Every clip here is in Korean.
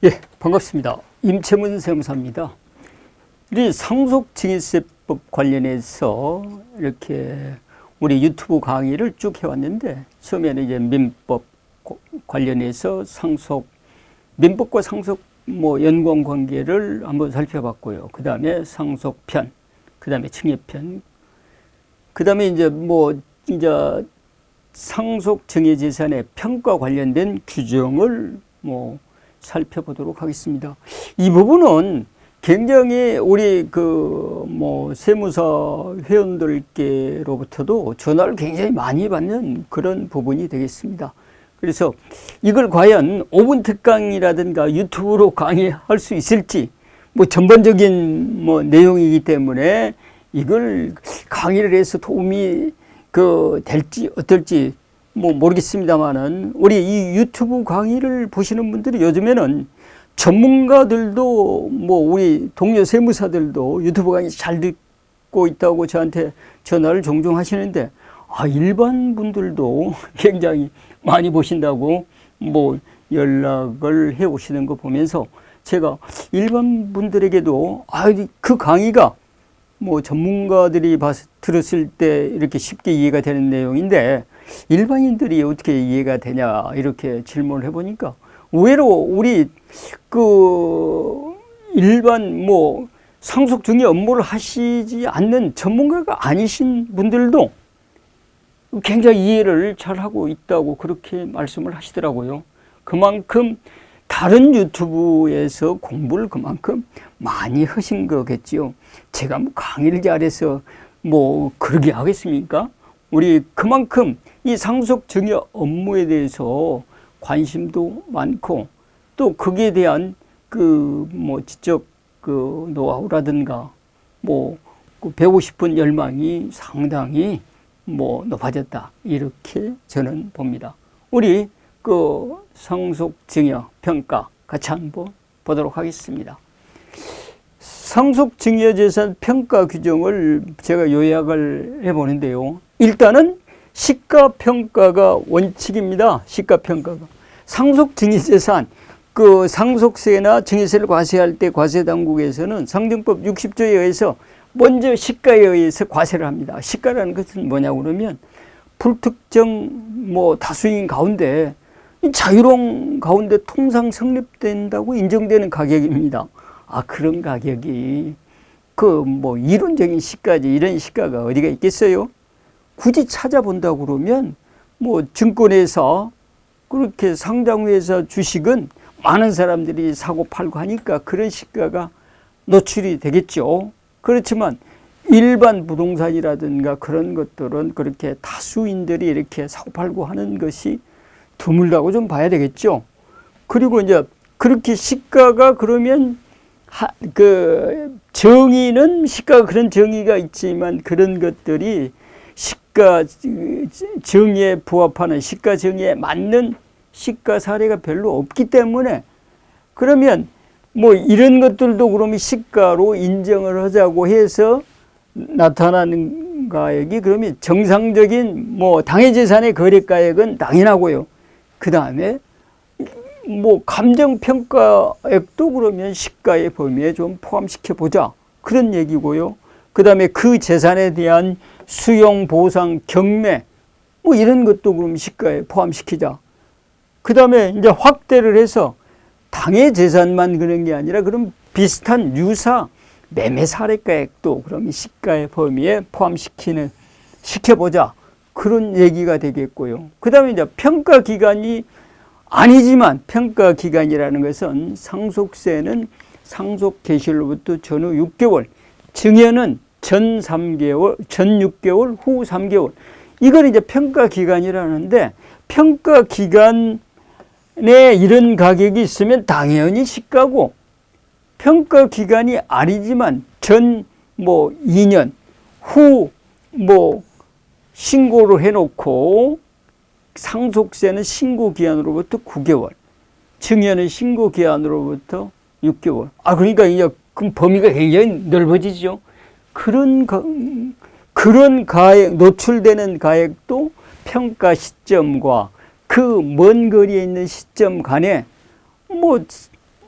예, 반갑습니다. 임채문 세무사입니다. 우리 상속증여세법 관련해서 이렇게 우리 유튜브 강의를 쭉 해왔는데, 처음에는 이제 민법 관련해서 민법과 상속 연관 관계를 한번 살펴봤고요. 그 다음에 상속편, 그 다음에 증여편, 그 다음에 이제 상속증여재산의 평가 관련된 규정을 살펴보도록 하겠습니다. 이 부분은 굉장히 우리 세무사 회원들께로부터도 전화를 굉장히 많이 받는 그런 부분이 되겠습니다. 그래서 이걸 과연 5분 특강이라든가 유튜브로 강의할 수 있을지, 전반적인 내용이기 때문에 이걸 강의를 해서 도움이 될지 어떨지 모르겠습니다만은, 우리 이 유튜브 강의를 보시는 분들이 요즘에는 전문가들도 우리 동료 세무사들도 유튜브 강의 잘 듣고 있다고 저한테 전화를 종종 하시는데, 일반 분들도 굉장히 많이 보신다고 연락을 해 오시는 거 보면서, 제가 일반 분들에게도 그 강의가 전문가들이 들었을 때 이렇게 쉽게 이해가 되는 내용인데 일반인들이 어떻게 이해가 되냐 이렇게 질문을 해보니까, 의외로 우리 일반 상속증여 업무를 하시지 않는 전문가가 아니신 분들도 굉장히 이해를 잘하고 있다고 그렇게 말씀을 하시더라고요. 그만큼 다른 유튜브에서 공부를 그만큼 많이 하신 거겠지요. 제가 강의를 잘해서 그러게 하겠습니까? 우리 그만큼 이 상속증여 업무에 대해서 관심도 많고, 또 거기에 대한 지적 노하우라든가 배우고 싶은 열망이 상당히 높아졌다, 이렇게 저는 봅니다. 우리 상속증여 평가 같이 한번 보도록 하겠습니다. 상속증여재산 평가 규정을 제가 요약을 해보는데요. 일단은 시가평가가 원칙입니다. 시가평가가. 상속증여재산, 상속세나 증여세를 과세할 때 과세당국에서는 상정법 60조에 의해서 먼저 시가에 의해서 과세를 합니다. 시가라는 것은 뭐냐고 그러면, 불특정 다수인 가운데 자유로운 가운데 통상 성립된다고 인정되는 가격입니다. 그런 가격이 이론적인 시가지, 이런 시가가 어디가 있겠어요? 굳이 찾아본다고 그러면 증권회사, 그렇게 상장회사 주식은 많은 사람들이 사고 팔고 하니까 그런 시가가 노출이 되겠죠. 그렇지만 일반 부동산이라든가 그런 것들은 그렇게 다수인들이 이렇게 사고 팔고 하는 것이 드물다고 좀 봐야 되겠죠. 그리고 이제 그렇게 시가가 그러면 정의는 시가가 그런 정의가 있지만, 그런 것들이 시가 정의에 부합하는, 시가 정의에 맞는 시가 사례가 별로 없기 때문에, 그러면 이런 것들도 그러면 시가로 인정을 하자고 해서 나타나는 가액이, 그러면 정상적인 당해재산의 거래가액은 당연하고요. 그 다음에 감정평가액도 그러면 시가의 범위에 좀 포함시켜 보자, 그런 얘기고요. 그 다음에 그 재산에 대한 수용, 보상, 경매 이런 것도 그럼 시가에 포함시키자. 그 다음에 이제 확대를 해서 당해 재산만 그런 게 아니라, 그럼 비슷한 유사 매매 사례가액도 그럼 시가의 범위에 시켜보자, 그런 얘기가 되겠고요. 그 다음에 이제 평가 기간이 아니지만, 평가 기간이라는 것은 상속세는 상속 개시로부터 전후 6개월, 증여는 전 3개월, 전 6개월, 후 3개월. 이걸 이제 평가 기간이라는데, 평가 기간에 이런 가격이 있으면 당연히 시가고, 평가 기간이 아니지만 전 2년, 후 신고를 해놓고, 상속세는 신고기한으로부터 9개월, 증여는 신고기한으로부터 6개월. 그러니까 이제 그럼 범위가 굉장히 넓어지죠. 그런 가액, 노출되는 가액도 평가 시점과 그 먼 거리에 있는 시점 간에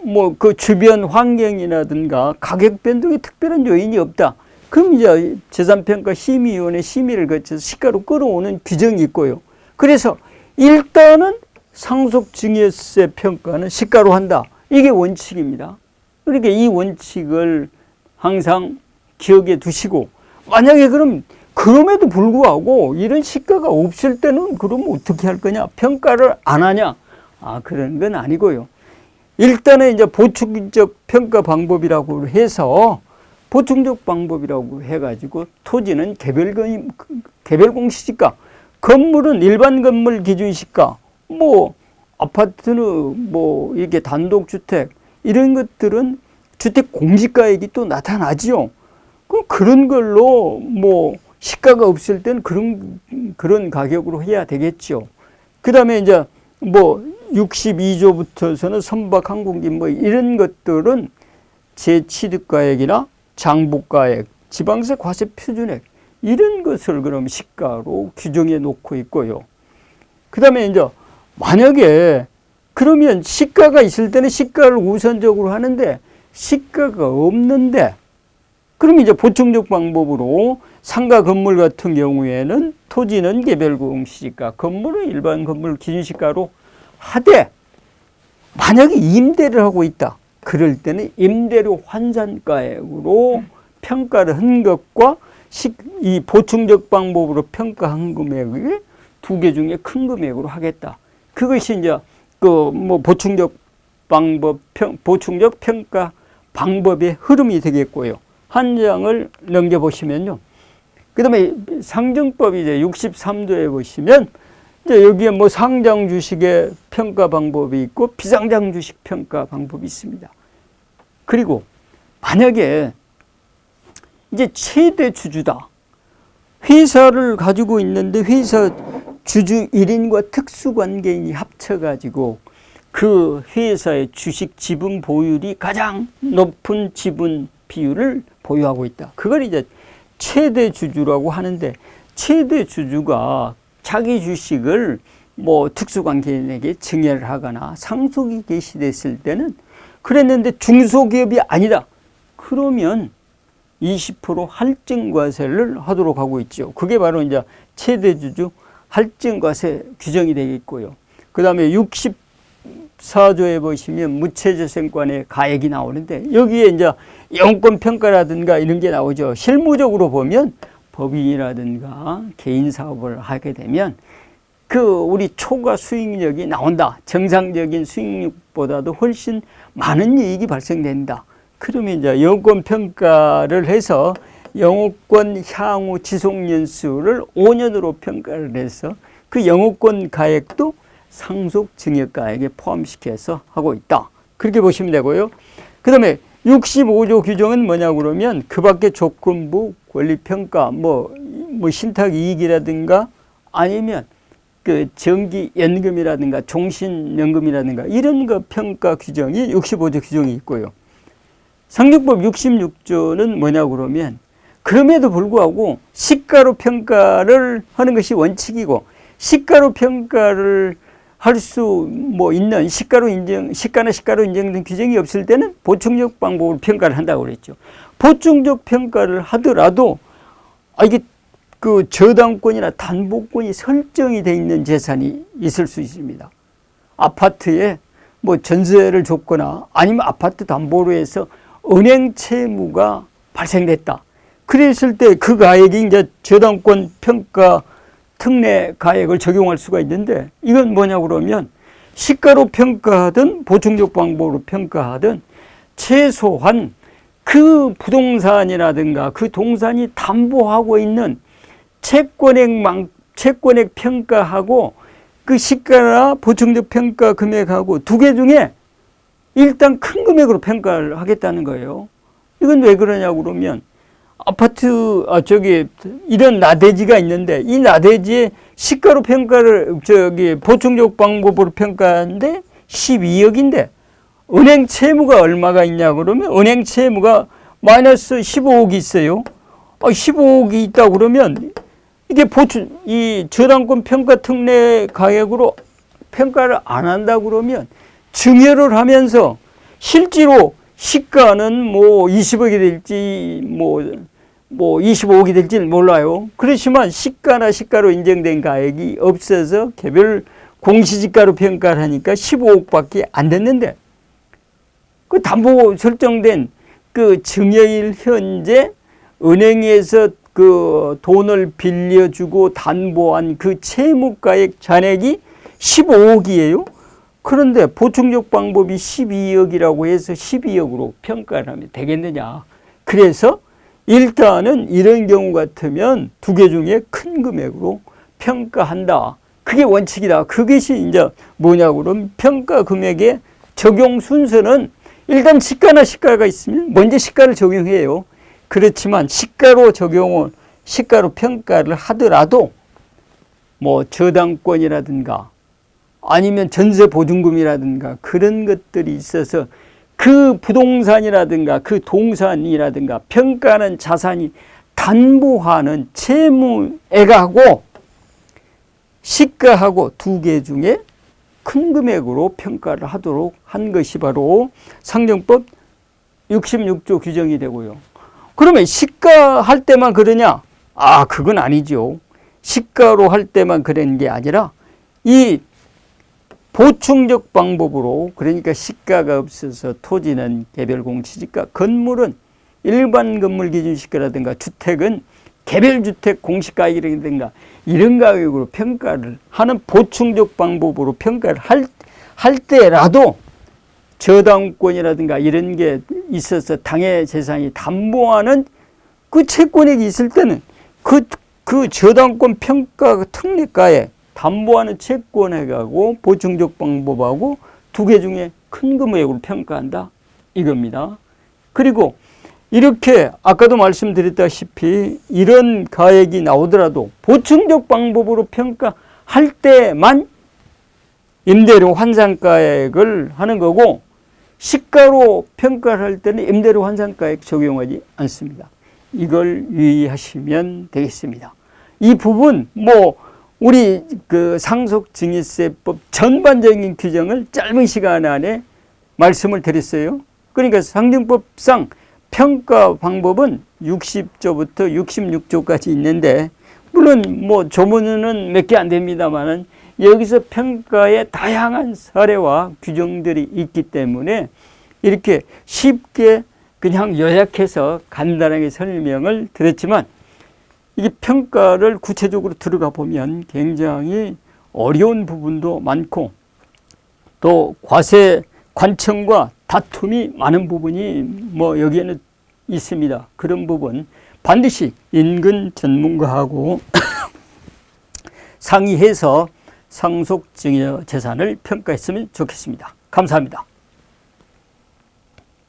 뭐 그 주변 환경이라든가 가격 변동에 특별한 요인이 없다. 그럼 이제 재산평가 심의위원회 심의를 거쳐서 시가로 끌어오는 규정이 있고요. 그래서 일단은 상속증여세 평가는 시가로 한다. 이게 원칙입니다. 그러니까 이 원칙을 항상 기억에 두시고, 만약에 그럼에도 불구하고 이런 시가가 없을 때는 그럼 어떻게 할 거냐? 평가를 안 하냐? 그런 건 아니고요. 일단은 이제 보충적 평가 방법이라고 해서, 보충적 방법이라고 해가지고 토지는 개별 공시지가, 건물은 일반 건물 기준 시가, 뭐 아파트는 뭐 이렇게 단독주택 이런 것들은 주택 공시가액이 또 나타나지요. 그런 걸로 뭐 시가가 없을 때는 그런 가격으로 해야 되겠죠. 그 다음에 이제 뭐 62조부터서는 선박 항공기 뭐 이런 것들은 재취득가액이나 장부가액, 지방세 과세 표준액 이런 것을 그럼 시가로 규정해 놓고 있고요. 그 다음에 이제 만약에 그러면 시가가 있을 때는 시가를 우선적으로 하는데 시가가 없는데, 그럼 이제 보충적 방법으로 상가 건물 같은 경우에는 토지는 개별 공시지가, 건물은 일반 건물 기준시가로 하되, 만약에 임대를 하고 있다. 그럴 때는 임대료 환산가액으로 평가를 한 것과 이 보충적 방법으로 평가한 금액이 두 개 중에 큰 금액으로 하겠다. 그것이 이제 뭐 보충적 평가 방법의 흐름이 되겠고요. 한 장을 넘겨보시면요. 그 다음에 상증법 이제 63조에 보시면 이제 여기에 뭐 상장 주식의 평가 방법이 있고 비상장 주식 평가 방법이 있습니다. 그리고 만약에 이제 최대 주주다. 회사를 가지고 있는데 회사 주주 1인과 특수관계인이 합쳐가지고 그 회사의 주식 지분 보유율이 가장 높은 지분 비율을 보유하고 있다. 그걸 이제 최대 주주라고 하는데, 최대 주주가 자기 주식을 뭐 특수관계인에게 증여를 하거나 상속이 개시됐을 때는 그랬는데 중소기업이 아니다. 그러면 20% 할증과세를 하도록 하고 있죠. 그게 바로 이제 최대 주주 할증과세 규정이 되겠고요. 그 다음에 64조에 보시면 무채재생권의 가액이 나오는데, 여기에 이제 영권 평가라든가 이런 게 나오죠. 실무적으로 보면 법인이라든가 개인 사업을 하게 되면 우리 초과 수익력이 나온다. 정상적인 수익률보다도 훨씬 많은 이익이 발생된다. 그러면 이제 영권 평가를 해서 영업권 향후 지속 연수를 5년으로 평가를 해서 그 영업권 가액도 상속 증여가액에 포함시켜서 하고 있다. 그렇게 보시면 되고요. 그 다음에 65조 규정은 뭐냐 그러면 그 밖에 조건부 권리평가, 뭐 신탁이익이라든가 아니면 그 정기연금이라든가 종신연금이라든가 이런 거 평가 규정이 65조 규정이 있고요. 상증법 66조는 뭐냐 그러면 그럼에도 불구하고 시가로 평가를 하는 것이 원칙이고, 시가로 평가를 할 수 있는 시가나 시가로 인정된 규정이 없을 때는 보충적 방법으로 평가를 한다고 그랬죠. 보충적 평가를 하더라도 이게 그 저당권이나 담보권이 설정이 돼 있는 재산이 있을 수 있습니다. 아파트에 뭐 전세를 줬거나 아니면 아파트 담보로 해서 은행 채무가 발생됐다. 그랬을 때 그 가액이 이제 저당권 평가 특례 가액을 적용할 수가 있는데, 이건 뭐냐 그러면 시가로 평가하든 보충적 방법으로 평가하든 최소한 그 부동산이라든가 그 동산이 담보하고 있는 채권액 평가하고 그 시가나 보충적 평가 금액하고 두 개 중에 일단 큰 금액으로 평가를 하겠다는 거예요. 이건 왜 그러냐고 그러면 아파트, 이런 나대지가 있는데 이 나대지의 시가로 평가를, 보충적 방법으로 평가하는데 12억인데 은행 채무가 얼마가 있냐 그러면 은행 채무가 마이너스 15억이 있어요. 15억이 있다 그러면 이게 이 저당권 평가 특례 가액으로 평가를 안 한다 그러면 증여를 하면서 실제로 시가는 뭐 20억이 될지 뭐 25억이 될지는 몰라요. 그렇지만 시가로 인정된 가액이 없어서 개별 공시지가로 평가를 하니까 15억밖에 안 됐는데, 그 담보 설정된 그 증여일 현재 은행에서 그 돈을 빌려주고 담보한 그 채무가액 잔액이 15억이에요. 그런데 보충적 방법이 12억이라고 해서 12억으로 평가를 하면 되겠느냐. 그래서 일단은 이런 경우 같으면 두 개 중에 큰 금액으로 평가한다. 그게 원칙이다. 그것이 이제 뭐냐고 그러면 평가 금액의 적용 순서는 일단 시가가 있으면 먼저 시가를 적용해요. 그렇지만 시가로 평가를 하더라도 뭐 저당권이라든가 아니면 전세 보증금이라든가 그런 것들이 있어서 그 부동산이라든가 그 동산이라든가 평가하는 자산이 담보하는 채무액하고 시가하고 두 개 중에 큰 금액으로 평가를 하도록 한 것이 바로 상정법 66조 규정이 되고요. 그러면 시가 할 때만 그러냐? 그건 아니죠. 시가로 할 때만 그런 게 아니라 이 보충적 방법으로, 그러니까 시가가 없어서 토지는 개별 공시지가, 건물은 일반 건물 기준 시가라든가 주택은 개별주택 공시가액이라든가 이런 가격으로 평가를 하는 보충적 방법으로 평가를 할 때라도 저당권이라든가 이런 게 있어서 당해 재산이 담보하는 그 채권액이 있을 때는 그 저당권 평가 특례가에 담보하는 채권액하고 보충적 방법하고 두 개 중에 큰 금액으로 평가한다 이겁니다. 그리고 이렇게 아까도 말씀드렸다시피 이런 가액이 나오더라도 보충적 방법으로 평가할 때만 임대료 환산가액을 하는 거고, 시가로 평가를 할 때는 임대료 환산가액 적용하지 않습니다. 이걸 유의하시면 되겠습니다. 이 부분 우리 그 상속증여세법 전반적인 규정을 짧은 시간 안에 말씀을 드렸어요. 그러니까 상정법상 평가 방법은 60조부터 66조까지 있는데, 물론 조문은 몇 개 안 됩니다만은 여기서 평가의 다양한 사례와 규정들이 있기 때문에 이렇게 쉽게 그냥 요약해서 간단하게 설명을 드렸지만, 이게 평가를 구체적으로 들어가 보면 굉장히 어려운 부분도 많고 또 과세 관청과 다툼이 많은 부분이 여기에는 있습니다. 그런 부분 반드시 인근 전문가하고 상의해서 상속증여 재산을 평가했으면 좋겠습니다. 감사합니다.